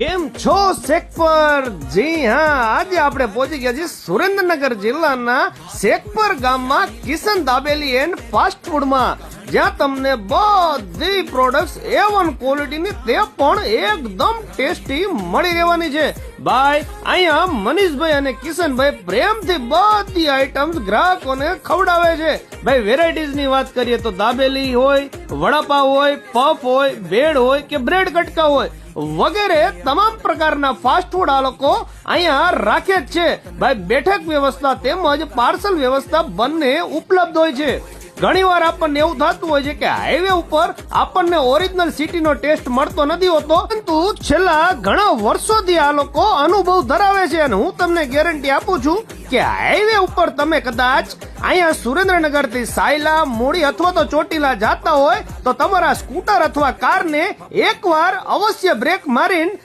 કેમ છો શેખપર? જી હા, આજે આપણે પહોંચી ગયા છીએ સુરેન્દ્રનગર જિલ્લાના શેખપર ગામમાં કિશન દાબેલી એન્ડ ફાસ્ટ ફૂડમાં, જ્યાં તમને બધી પ્રોડક્ટ્સ A1 ક્વોલિટીની તે પણ એકદમ ટેસ્ટી મળી રહેવાની છે. ભાઈ અહીંયા મનીષભાઈ અને કિશનભાઈ પ્રેમથી બધી આઈટમ્સ ગ્રાહકોને ખવડાવે છે. ભાઈ વેરાયટીઝ ની વાત કરીએ તો દાબેલી હોય, વડાપાવ હોય, પફ હોય, ભેળ હોય કે બ્રેડ કટકા હોય વગેરે તમામ પ્રકારના ફાસ્ટ ફૂડ આ લોકો અહીંયા રાખે જ છે. ભાઈ બેઠક વ્યવસ્થા તેમજ પાર્સલ વ્યવસ્થા બંને ઉપલબ્ધ હોય છે. ઘણી વાર આપણને એવું થતું હોય છે કે હાઈવે ઉપર આપણને ઓરિજિનલ સિટીનો ટેસ્ટ મળતો નથી હોતો, પરંતુ છેલ્લા ઘણા વર્ષોથી આ લોકો અનુભવ ધરાવે છે અને હું તમને ગેરંટી આપું છું કે હાઈવે ઉપર તમે કદાચ અહીંયા સુરેન્દ્રનગર થી સાયલા, મૂળી અથવા તો ચોટીલા જાતા હોય તો તમારા સ્કૂટર અથવા કારને એકવાર અવશ્ય બ્રેક મારીને